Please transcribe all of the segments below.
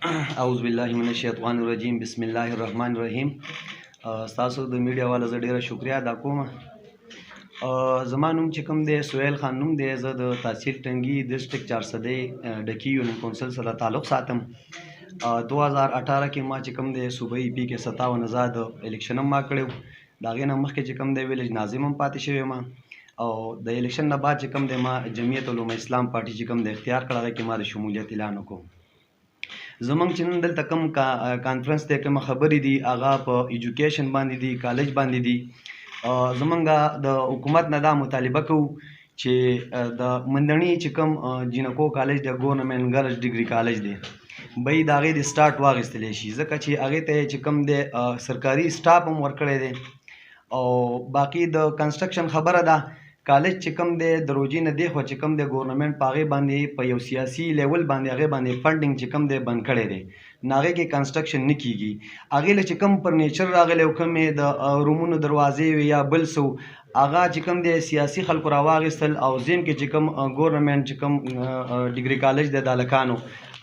اعوذ بالله من الشیطان الرجیم بسم الله الرحمن الرحیم. تاسو د میډیا والا زه ډیره شکریا ادا کوم. زما نوم چې کوم دی سهیل خان نوم دی. زه د تحصیل ټنګي ډسټرکټ 400 ډکی یونین کونسل سره تعلق ساتم. 2018 کې ما چې کوم دی صوبایي پی کې 57 آزاد الیکشن هم ما کړی. د هغې نه مخکې چې کوم دی ویلیج ناظم هم پاتې شوی یم او د الیکشن نه بعد چې کوم دی ما جمعیت علومه اسلام پارټي چې کوم دی اختیار کړی. هغې کې ما د شمولیت اعلان وکړو. زمونږ چې نن دلته کوم کانفرنس دی کومه خبرې دي هغه په ایجوکیشن باندې دي، کالج باندې دي. زمونږ د حکومت نه دا مطالبه کوو چې د مندڼي چې کوم جینکو کالج دی ګورنمنټ ګرلز ډیګري کالج دی بی د هغې د سټارټ واخیستلی شي، ځکه چې هغې ته چې کوم دی سرکاري سټاف هم ورکړی دی او باقي د کنسټرکشن خبره ده. کالج چې کوم دی د روجې نه دی خو چې کوم دی ګورنمنټ په هغې باندې په یو سیاسي لیول باندې هغې باندې فنډینګ چې کوم دی بند کړی دی، نو هغې کې کنسټرکشن نه کیږي. هغې له چې کوم فرنیچر راغلی او کومې د رومونو دروازې وي یا بل څه هغه چې کوم دی سیاسي خلکو راواخیستل او زم کې چې کوم ګورنمنټ چې کوم ډیګري کالج دی د هلکانو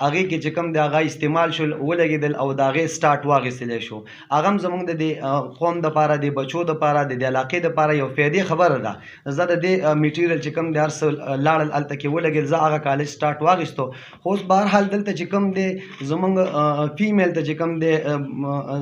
هغې کې چې کوم دی هغه استعمال شول ولګېدل او د هغې سټارټ واخیستلی شو. هغه هم زموږ د دې قوم دپاره د بچو دپاره د دې علاقې دپاره یو فایدې خبره ده. زه د دې میټیریل چې کوم دی هر څه لاړل هلته کې ولګېدل، زه هغه کالج سټارټ واخیستو. خو اوس بهرحال دلته چې کوم دی زموږ فیمیل ته چې کوم دی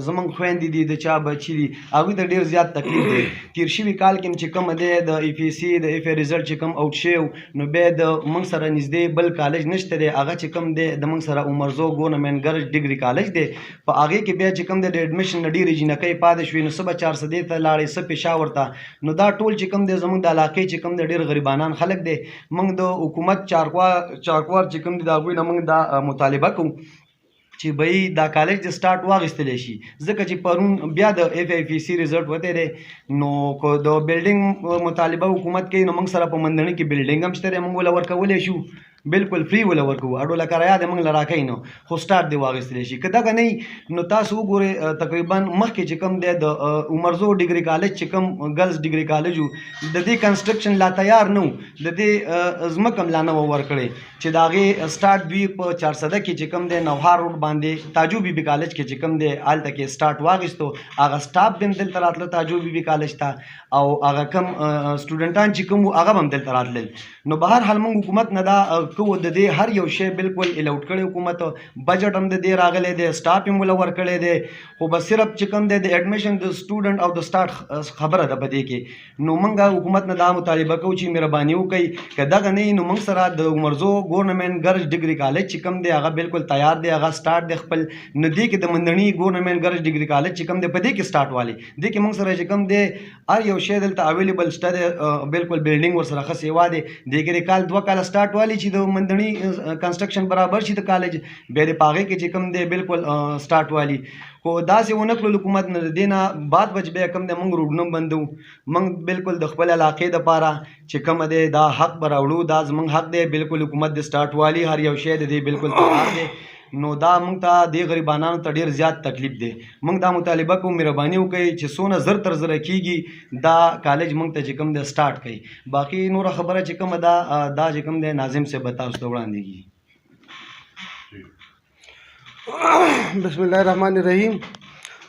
زموږ خویندې دي د چا بچي دي هغوی ته ډېر زیات تکلیف دی. تېر شوي کال کې چې کوم دی د ای پی سی د ایف ریزلټ چې کوم اوټ شوی نو بیا د موږ سره نږدې بل کالج نشته دی. هغه چې کوم دی موږ سره عمرزو ګورنمنټ ګرلز ډیګري کالج دی. په هغې کې بیا چې کوم دی د ایډمیشن نه ډېرې جینکۍ پاتې شوې، نو څه به 400 ته لاړې څه پېښور ته. نو دا ټول چې کوم دی زموږ د علاقې چې کوم دی ډېر غریبانان خلک دی. موږ د حکومت چارکوار چې کوم دی د هغوی نه موږ دا مطالبه کوو چې بی دا کالج د سټارټ واخیستلی شي، ځکه چې پرون بیا د ایف ای پی سی ریزلټ وتی دی. نو که د بلډینګ مطالبه حکومت کوي نو موږ سره په مندڼي کې بلډینګ هم شته دی، موږ وله ورکولی شو بالکل فری وله ورکوو. اډوله کرایه دی موږ له راکوي نو خو سټارټ دی واخیستلی شي. که دغه نه نو تاسو وګورئ تقریبا مخکې چې کوم دی د عمرزو ډیګري کالج چې کوم ګرلز ډیګري کالج و د دې کنسټرکشن لا تیار نه و، د دې ځمکه هم لا نه وه ورکړې چې د هغې سټارټ دوی په 400 کې چې کوم دی نوهار روډ باندې تاجو بی بي کالج کې چې کوم دی هلته کې سټارټ واخیستو. هغه سټاف به هم دلته راتله تاجو بی بي کالج ته او هغه کم سټوډنټان چې کوم وو هغه به هم دلته راتلل. نو بهرحال موږ حکومت نه دا کوو د دې هر یو شی بالکل الاوټ کړی حکومت. بجټ هم د دې راغلی دی، سټاف هم وله ورکړی دی، خو بس صرف چې کوم دی د ایډمیشن د سټوډنټ او د سټارټ خبره ده په دې کې. نو موږ حکومت نه دا مطالبه کوو چې مهرباني وکړئ که دغه نه نو موږ سره د عمرزو ګورنمنټ ګرلز ډیګري کالج چې کوم دی هغه بالکل تیار دی، هغه سټارټ دی خپل. نو دې کې د مندڼي ګورنمنټ ګرلز ډیګري کالج چې کوم دی په دې کې سټارټ والی دې کې موږ سره چې کوم دی هر یو شی دلته اویلیبل شته دی، بالکل بلډینګ ورسره ښه سیوا دی. دې کې د کال 2 کاله سټارټ والی چې د مندڼي کنسټرکشن برابر شي د کالج بیا د په هغې کې چې کوم دی بالکل سټارټ والی. خو داسې ونه کړو حکومت نه، د دې نه بعد بچ بیا کوم دی موږ روډونه بندو. موږ بالکل د خپل علاقې دپاره چې کومه دی دا حق به راوړو، دا زموږ حق دی. بالکل حکومت د سټارټ والی هر یو شی د دې بالکل تیار دی. نو دا موږ ته دې غریبانانو ته ډېر زیات تکلیف دی. موږ دا مطالبه کوو مهرباني وکړئ چې څونه زر تر زره کېږي دا کالج موږ ته چې کوم دی سټارټ کوي. باقي نوره خبره چې کومه ده دا چې کوم دی ناظم صاحب به تاسو ته وړاندې کېږي. بسم الله الرحمن الرحیم.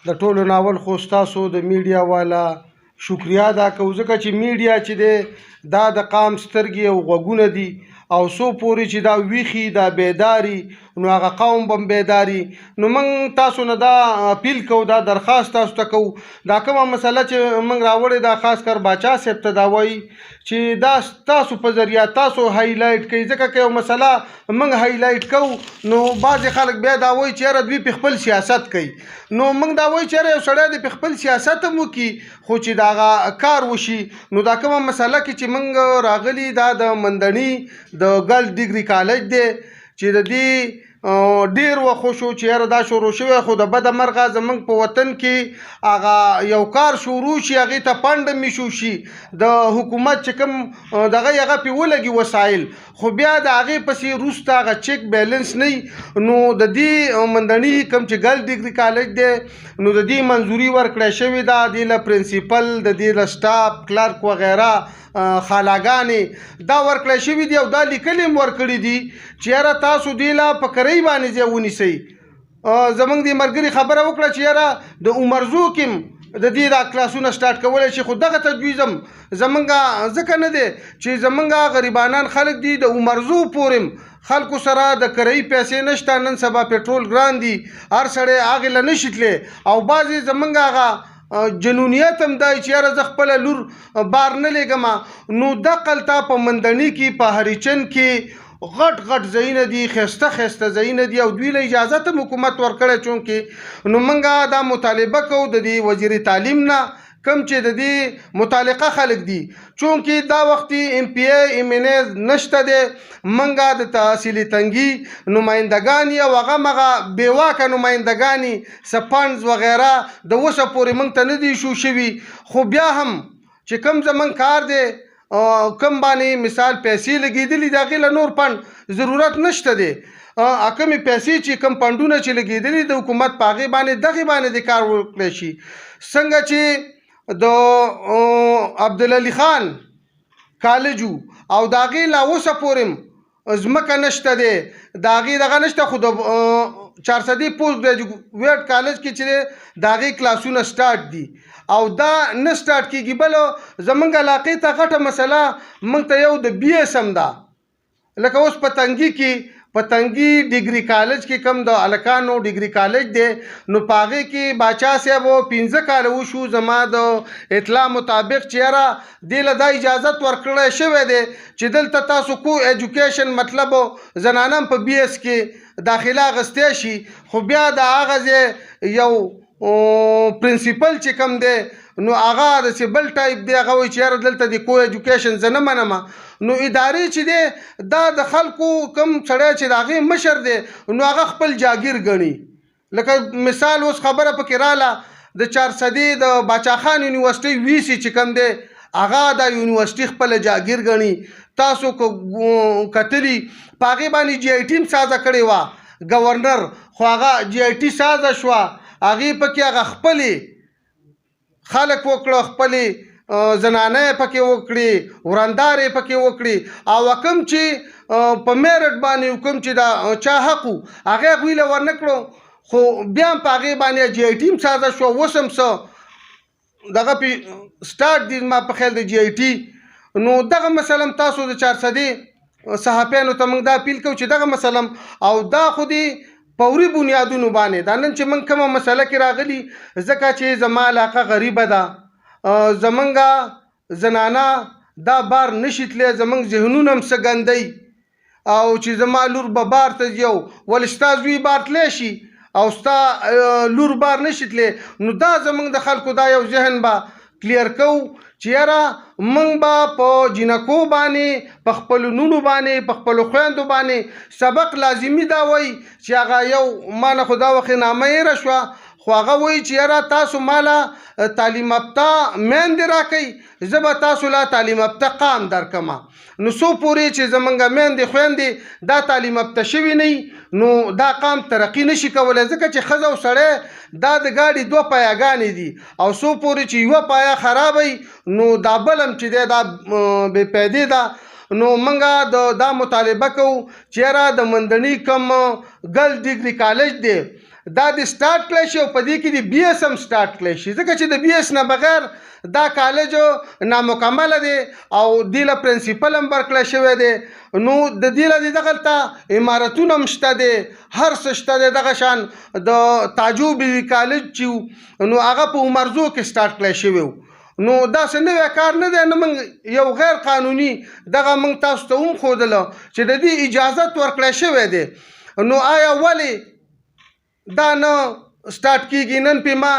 د ټولو ناول خو ستاسو د میډیا والا شکریا ادا کوو، ځکه چې میډیا چې دی دا د قام سترګې او غوږونه دي او څو پورې چې دا ویښي دا بیداري نو هغه قوم به هم بیداري. نو موږ تاسو نه دا اپیل کوو، دا درخواست تاسو ته کوو، دا کومه مسله چې موږ راوړې دا خاص کر باچا صاحب ته دا وایي چې دا تاسو په ذریعه تاسو هایلایټ کوئ، ځکه که یو مسله موږ هایلایټ کوو نو بعضې خلک بیا دا وایي چې یاره دوی په خپل سیاست کوي. نو موږ دا وایو چې یاره یو سړی د په خپل سیاست هم وکړي خو چې د هغه کار وشي. نو دا کومه مسله کې چې موږ راغلي دا د مندڼي د ګرلز ډیګري کالج دی چې د دې ډېر وخت شو چې یاره دا شروع شوی، خو د بده مرغه زموږ په وطن کې هغه یو کار شروع شي هغې ته فنډ هم ایشو شي، د حکومت چې کوم دغه هغه پې ولګي وسایل، خو بیا د هغې پسې وروسته هغه چیک بیلنس نه وي. نو د دې مندڼي کوم چې ګرلز ډیګري کالج دی نو د دې منظوري ورکړی شوې ده، دې له پرنسپل د دې له سټاف کلرک وغیره خالاګانې دا ورکړی شوي دي او دا لیکلې هم ورکړي دي چې یاره تاسو دې له په کرۍ باندې ځای ونیسئ. زمونږ د ملګري خبره وکړه چې یاره د عمرزو کې د دې دا کلاسونه سٹارټ کولی شي، خو دغه تجویز هم زمونږ ځکه نه دی چې زمونږ غریبانان خلک دي، د عمرزو پورې خلکو سره د کرایي پیسې نشته، نن سبا پټرول ګران دي، هر سړی هغې له نشي تللی، او بعضې زمونږ هغه جنونیت هم دی چې یاره زه خپله لور بار نه لېږم. نو دقل ته په مندني کې په هریچن کې غټ غټ ځایونه دي، ښایسته ښایسته ځایونه دي، او دوی له اجازت هم حکومت ورکړی. چونکې نو موږ دا مطالبه کوو د دې وزیر تعلیم نه، کم چې د دې متعلقه خلک دي، چونکې دا وختي ایم پی ای ایم این ای نشته دی، موږ د تحصیلي تنګي نمایندګان یو، هغه مغه بېواکه نمایندګان څه فنډز وغیره د اوسه پورې موږ ته نه دي شو شوي. خو بیا هم چې کوم زموږ کار دی، کم باندې مثال پیسې لګېدلي د هغې له نور فنډ ضرورت نشته دی. کمې پیسې چې کم فنډونه چې لګېدلي د حکومت په هغې باندې دغې باندې د کار وکړی شي. څنګه چې د عبدالعلي خان کالج او د هغې لا اوسه پورې ځمکه نشته دی، د هغې دغه نشته، خو د 400 پوسټ ګریجویټ کالج کې چې د هغې کلاسونه سټارټ دي او دا نه سټارټ کېږي. بل زمونږ علاقې ته غټه مسله موږ ته یو د بي ایس هم ده، لکه اوس په تنګي کې په تنګي ډیګري کالج کې کم د هلکانو ډیګري کالج دی، نو په هغې کې باچا صاحب 15 کاله وشو، زما د اطلاع مطابق چې یاره دې له دا اجازت ورکړی شوی دی چې دلته تاسو کو ایجوکیشن مطلب زنانه هم په بي ایس کې داخله اخیستی شي. خو بیا د هغه ځای یو پرنسپل چې کم دی نو هغه داسې بل ټایپ دی، هغه وایي چې یاره دلته د کو ایجوکیشن زه نه منم. نو ادارې چې دی دا د خلکو کم سړی چې د هغې مشر دی نو هغه خپل جاګیر ګڼي. لکه مثال اوس خبره پکې راله د 400 د باچا خان یونیورسټۍ وي سي چې کم دی هغه دا یونیورسټي خپله جاګیر ګڼي. تاسو کتلي په هغې باندې جی آی ټي هم سازه کړې وه ګورنر، خو هغه جی آی ټي سازه شوه، هغې پکې هغه خپلې خلک وکړه، خپلې زنانه یې پکې وکړي، ورندار یې پکې وکړي، او کوم چې په میرټ باندې کوم چې دا چا حق و هغې هغوی له ورنه کړو، خو بیا هم په هغې باندې جی آی ټي هم سازه شوه. اوس هم څه دغه پې سټارټ دي ما په خیال د جی آی ټي. نو دغه مثلا تاسو د 400 صحافیانو ته موږ دا اپیل کوو چې دغه مثلا او دا خو دې فوري بنیادونو باندې دا نن چې موږ کومه مسله کې راغلي، ځکه چې زما علاقه غریبه ده، زمونږ زنانه دا بار نشي تللی، زمونږ ذهنونه هم څه ګندی، او چې زما لور به بار ته ځي، ولې ستا زوی بار تلی شي او ستا لور بار نشي تللی. نو دا زمونږ د خلکو دا یو ذهن به کلیر کوو چې یاره موږ به په جینکو باندې، په خپلو نونو باندې، په خپلو خویندو باندې سبق لازمي دا وایي چې هغه یو ما نه خو دا وخت نامه هېره شوه، خو هغه وایي چې یاره تاسو ماله تعلیم یافته میندې راکئ، زه به تاسو له تعلیم یافته قام درکمه. نو څو پورې چې زمونږ میندې خویندې دا تعلیم یافته شوي نه نو دا قام ترقي نشي کولی، ځکه چې ښځه او سړی دا د ګاډي 2 پایاګانې دي، او څو پورې چې یوه پایه خرابوي نو دا بل هم چې دی دا بې پیدې ده. نو موږ دا مطالبه کوو چې یاره د مندني کم ګرلز ډیګري کالج دی دا د سټارټ کړی شي، او په دې کې د بي ایس هم سټارټ کړی شي، ځکه چې د بي ایس نه بغیر دا کالج نامکمله دی او دې له پرنسپل هم ورکړی شوی دی. نو د دې له دغلته عمارتونه هم شته دی، هر څه شته دی. دغه شان د تعجب کالج چې نو هغه په عمرزو کې سټارټ کړی شوی و. نو داسې نوی کار نه دی، نه موږ یو غیر قانوني دغه موږ تاسو ته هم ښودله چې د دې اجازت ورکړی شوی دی. نو آیا ولې دا نه سټارټ کېږي؟ نن پې ما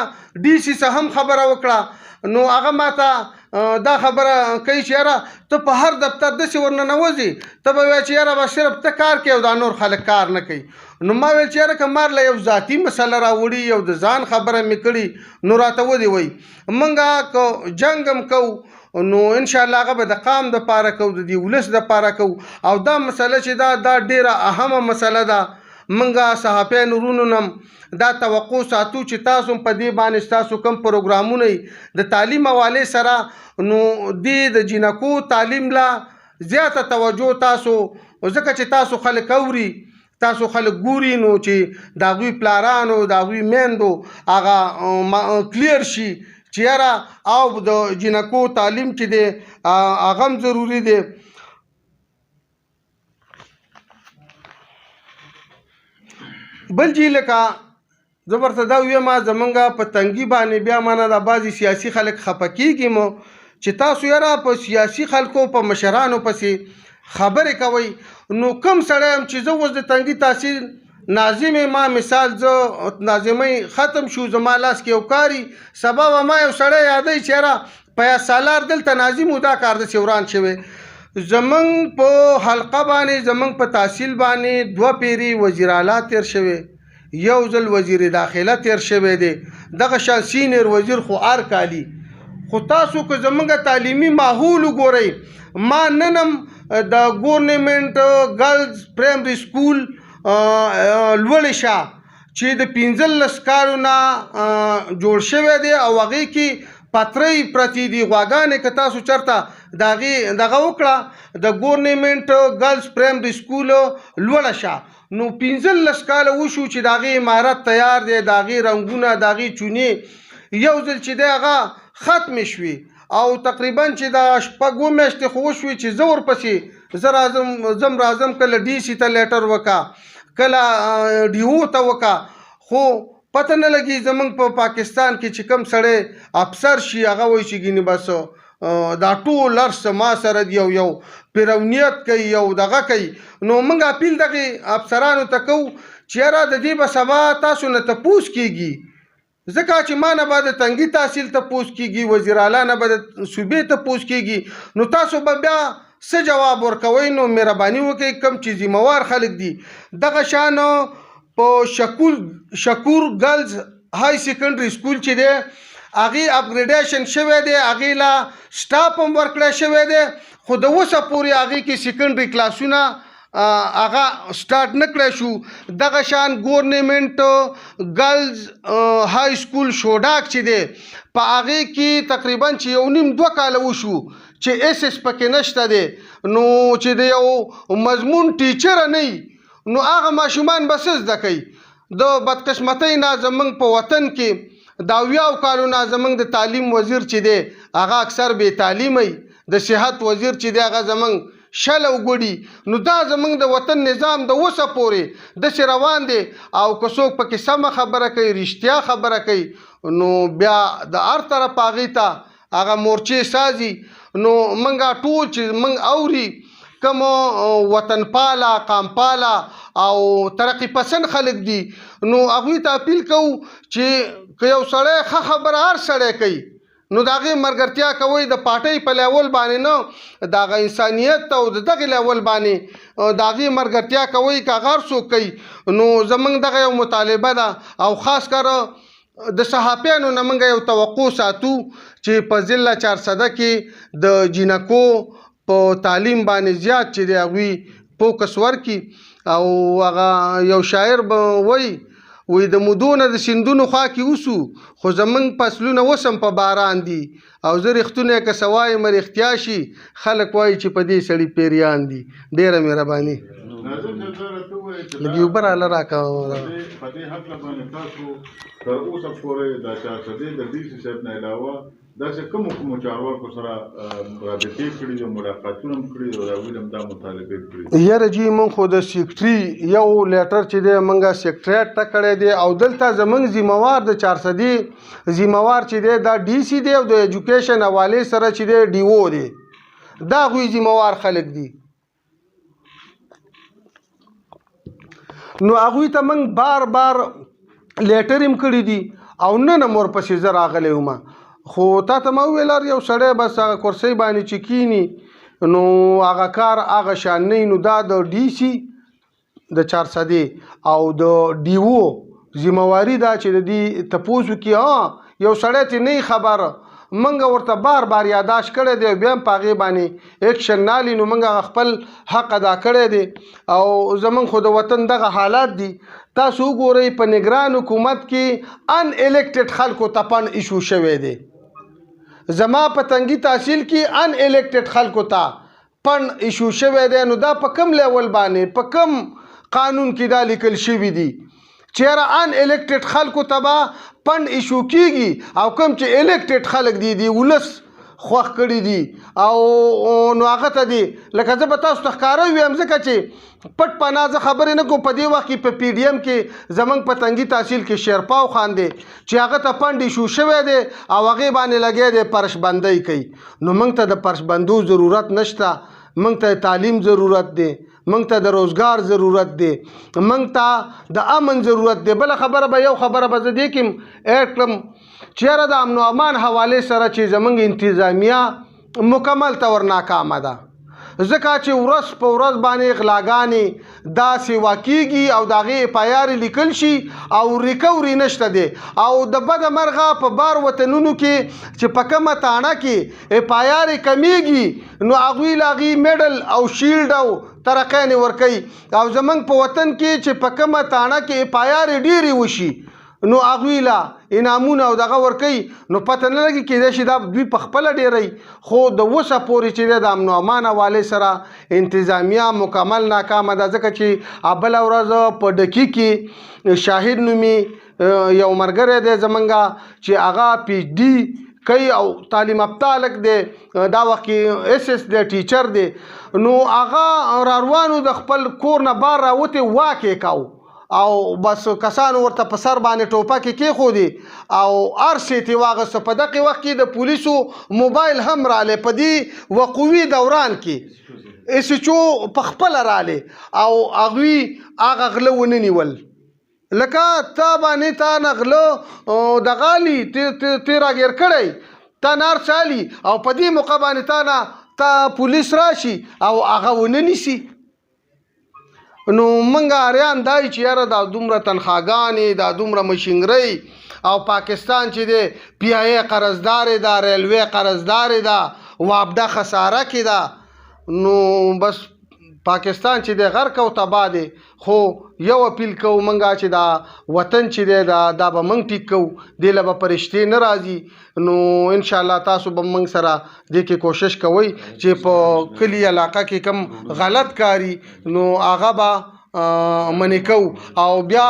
ډي سي څه هم خبره وکړه، نو هغه ما ته دا خبره کوي چې یاره ته په هر دفتر داسې ورننوځې، ته به وایې چې یاره به صرف ته کار کوې او دا نور خلک کار نه کوي. نو ما ویل چې یاره که مار له یو ذاتي مسله راوړي، یو د ځان خبره مې کړي، نو راته ودې وایي. موږ که جنګ هم کوو نو انشاءالله هغه به د قام دپاره کوو، د دې ولس دپاره کوو. او دا مسله چې دا ډېره اهمه مسله ده، موږ صحافیانو ورونو نه دا توقع ساتو چې تاسو په دې باندې ستاسو کوم پروګرامونه د تعلیم حوالې سره نو دې د جینکو تعلیم لا زیاته توجه تاسو، ځکه چې تاسو خلک اوري، تاسو خلک ګوري نو چې د هغوی پلارانو د هغوی میندو هغه کلیر شي چې یاره او د جنکو تعلیم چې دی هغه هم ضروري دی. بل چې لکه زه ورته دا ویم زمونږ په تنګي باندې بیا مانه د بعضې سیاسي خلک خفه کېږي مو چې تاسو یاره په سیاسي خلکو په مشرانو پسې خبرې کوئ. نو کوم سړی یم چې زه اوس د تنګي تحصیل ناظم ما مثال زه ناظمۍ ختم شو زما لاس کې یو کاري سبا به ما یو سړی یادوي چې یاره په سالار دلته ناظم و دا کار داسې وران شوی. زمونږ په حلقه باندې زمونږ په تحصیل باندې 2 پیرې وزیر اعلی تیر شوی، یو ځل وزیر داخله تیر شوی دی، دغه شان سینیر وزیر خو هر کالي. خو تاسو که زمونږ تعلیمي ماحول وګورئ، ما ننم د ګورنمنټ ګرلز پرایمري سکول لوړې شاه چې د 15 کالو نه جوړ شوی دی او هغې کې پترۍ پرتې دي غواګانې که تاسو چېرته د هغې دغه وکړه د ګورنمنټ ګرلز پرایمري سکول لوړه شاه نو 15 کاله وشو چې د هغې عمارت تیار دی، د هغې رنګونه، د هغې چونې یو ځل چې دی هغه ختمې شوې او تقریبا چې د 6 میاشتې خو وشوې چې زه ورپسې زه راځم کله ډي سي ته لیټر وکړه کله ډي او ته وکړه، خو پته نه لګي زمونږ په پاکستان کې چې کوم سړی افسر شي هغه وایي چې ګینې بس دا ټول هر څه ما سره یو پیرونیت کوي یو دغه کوي. نو موږ اپیل دغې افسرانو ته کوو چې یاره د دې به سبا تاسو نه تپوس کېږي، ځکه چې ما نه به د تنګي تحصیل تپوس کېږي، وزیر اعلی نه به د صوبې تپوس کېږي، نو تاسو به بیا څه جواب ورکوئ؟ نو مهرباني وکړئ کوم چې ذمہوار خلک دي دغه شان په شکور ګرلز های سیکنډري سکول چې دی هغې اپګریډیشن شوی دی، هغې لا سټاف هم ورکړی شوی دی، خو د اوسه پورې هغې کې سیکنډري کلاسونه هغه سټارټ نه کړی شو. دغه شان ګورنمنټ ګرلز های سکول شوډاک چې دی په هغې کې تقریبا چې 1.5-2 کاله وشو چې SS پکې نشته دی، نو چې د یو مضمون ټیچره نه وي نو هغه ماشومان به څه زده کوي؟ د بدقسمتۍ نه زمونږ په وطن کې د 80 کالو نه زمونږ د تعلیم وزیر چې دی هغه اکثر بې تعلیمه وي، د صحت وزیر چې دی هغه زمونږ شل او ګوډي. نو دا زمونږ د وطن نظام د اوسه پورې داسې روان دی او که څوک پکې سمه خبره کوي، رښتیا خبره کوي، نو بیا د هر طرف هغې ته هغه مورچې سازي. نو موږ ټول چې موږ اوري کوم وطن پاله، قام پاله او ترقی پسند خلک دي، نو هغوی ته اپیل کوو چې که یو سړی ښه خبره هر سړی کوي نو د هغې ملګرتیا کوئ، د پارټۍ په لیول باندې نه، د هغه انسانیت او د دغې لیول باندې د هغې ملګرتیا کوئ. که هغه هر څوک کوي نو زمونږ دغه یو مطالبه ده او خاص کر د صحافیانو نه موږ یو توقع ساتو چې په ضلع 400 کې د جینکو په تعلیم باندې زیات چې دی هغوی فوکس ورکړي. او هغه یو شاعر به وایي د مودونه د سیندونو خوا کې اوسو خو زمونږ فصلونه اوس هم په باران دي، او زه رښتونه که څه وایم رښتیا شي خلک وایي چې په دې سړي پیریان دي. ډېره مهرباني. لږ اوبه راله راکړه. په دې هکله باندې تاسو تر اوسه پورې د 400 د ډي سي صاحب نه علاوه داسې کومو چارواکو سره رابطې کړي دي، ملاقاتونه هم کړي دي او د هغوی هم دا مطالبې کړي؟ یاره جي موږ خو د سیکرټري یو لیټر چې دی موږ سیکرټریټ ته کړی دی، او دلته زموږ ذمہوار د 400 ذمہوار چې دی دا ډي سي دی او د ایجوکیشن حوالې سره چې دی ډي او دی، دا هغوی ذمہوار خلک دي. نو هغوی ته موږ بار بار لیټر هم کړي دي او نن هم ورپسې زه راغلی وم، خو تا ته ما وویل یو سړی بس هغه کرسۍ باندې چې کینی نو هغه کار هغه شان نه. نو دا د ډي سي د 400 او د ډي او ذمہواري دا چې د دې تپوس وکړي یو سړی ته نه خبره، موږ ورته بار بار یاداشت کړی دی، بیا هم په هغې باندې ایکشن نالي. نو موږ خپل حق ادا کړی دی او زمونږ خو د وطن دغه حالات دي. تاسو وګورئ په نگران حکومت کې ان الیکټډ خلکو ته پن ایشو شوی دی، زما په تنګي تحصیل کې ان الیکټډ خلکو ته پن ایشو شوی دی. نو دا په کم لیول باندې، په کم قانون کې دا لیکل شوي دي چیرې ان الیکټډ خلکو ته به فنډ ایشو کیږي او کوم چې الیکټډ خلک دي ولس خوښ کړي دي او نو هغه ته دي لکه زه به تاسو ته ښکاره ویم ځکه چې پټ پناه زه خبرې نه کوم په دې وخت کې په پی ډي ایم کې زمونږ په تنګي تحصیل کې شیرپاو خان دی چې هغه ته فنډ ایشو شوی دی او هغې باندې لګی دی پرشبندۍ کوي نو موږ ته د پرشبندو ضرورت نشته موږ ته تعلیم ضرورت دی موږ ته د روزګار ضرورت دی موږ ته د امن ضرورت دی بله خبره به یو خبره به زه دې کې ایډ کړم چیرې د امن و امان حوالې سره چې زمونږ انتظامیه مکمل طور ناکامه ده ځکه چې ورځ په ورځ باندې غلاګانې داسې واقعېږي او د هغې اف آی آر لیکل شي او ریکوري نشته دی او د بده مرغه په بار وطنونو کې چې په کومه تاڼه کې اف آی آر کمیږي نو هغوی له هغې میډل او شیلډ او ترقیانې ورکوي او زمونږ په وطن کې چې په کومه تاڼه کې اف آی آر ډېرې وشي نو هغوی له انعامونه او دغه ورکوي نو پته نه لګي کېدای شي دا دوی په خپله ډېری خو د اوسه پورې چې دی د امن و امان حوالې سره انتظامیه مکمل ناکامه ده ځکه چې بله ورځ په ډکي کې شاهد نومي یو ملګری دی زمونږ چې هغه پی ایچ ډي کوي او تعلیم یافته هلک دی دا وخت کې ایس ایس دی ټیچر دی نو هغه راروانو د خپل کور نه بار راوتې واک یې کاو او بس کسانو ورته په سر باندې ټوپکې کېښودې او ارسې ترې واغسته په دغې وخت کې د پولیسو موبایل هم رالی په دې وقوعي دوران کې ایس ایچ او په خپله رالی او هغوی هغه غله ونه نیول لکه تا باندې تا نه غله دغه علي تی راګیر کړی تا نار چالي او په دې موقع باندې تا نه تا پولیس راشي او هغه ونه نیسي نو منګه اریان دای چې یاره دا دومره تنخواګانې دا دومره مشینګرۍ او پاکستان چې دی پی آی ای قرضدار ده ریلوې قرضدار ده وابده خساره کې ده نو بس پاکستان چې دی غرق او تباه دی خو یو اپیل کوو منګه چې دا وطن چې دی دا به موږ ټیک کوو دې له به پرشتې نه راځي نو انشاءالله تاسو به موږ سره دې کې کوشش کوئ چې په کلي علاقه کې کم غلط کاري نو هغه به منې کوو او بیا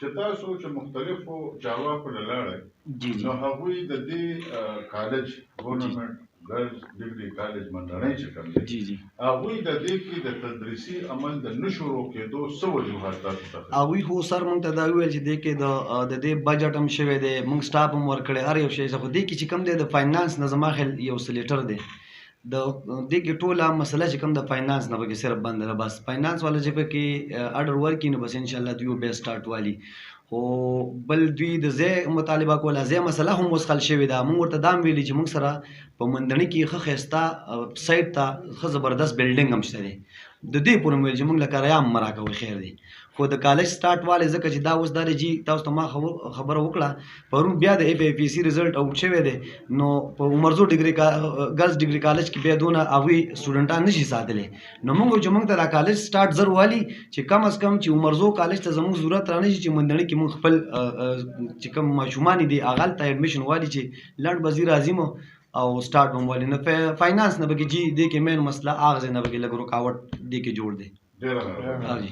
چې تاسو چې مختلفو چارواکو له لاړئ نو هغوی د دې کالج ګورنمنټ ګرلز ډګري کالج منډنۍ چې کوم دي هغوی د دې کې د تدریسي عمل د نه شروع کېدو څه وجوهات تاسو ته هغوی خو سر موږ ته دا وویل چې دې کې د دې بجټ هم شوی دی موږ سټاف هم ورکړی هر یو شی خو دې کې چې کوم دی د فاینانس نه زما خیال یو سلیټر دی د دې کې ټوله مسله چې کوم د فاینانس نه پکې صرف بند ده بس فاینانس والا چې پکې اډر ورکړي نو بس انشاءالله دوی به سټارټ والي خو بل دوی د ځای مطالبه کوله ځای مسله هم اوس حل شوې ده موږ ورته دا هم ویلي چې موږ سره په منډنۍ کې ښه ښایسته سایټ ته ښه زبردست بلډینګ هم شته دی د دې پورې مو ویل چې موږ له کرایه هم مه راکوئ خیر دی خو د کالج سټارټ والی ځکه چې دا اوس دا دی جي تاسو ته ما خبره وکړه پرون بیا د اف ای پی سی رزلټ آوټ شوی دی نو په عمرزو ګرلز ډګري کالج کې بیا دونه هغوی سټوډنټان نشي ساتلی نو موږ چې موږ ته دا کالج سټارټ زر والي چې کم از کم چې عمرزو کالج ته زموږ ضرورت را نه شي چې منډنۍ کې موږ خپل چې کوم ماشومان دي هغه هلته ایډمیشن والي چې لنډ به ځي راځي مو او سټارټ هم والي نو فاینانس نه به کې جي دې کې مین مسله هغه ځای نه به کې لږ رکاوټ دې کې جوړ دی ډېره ها جی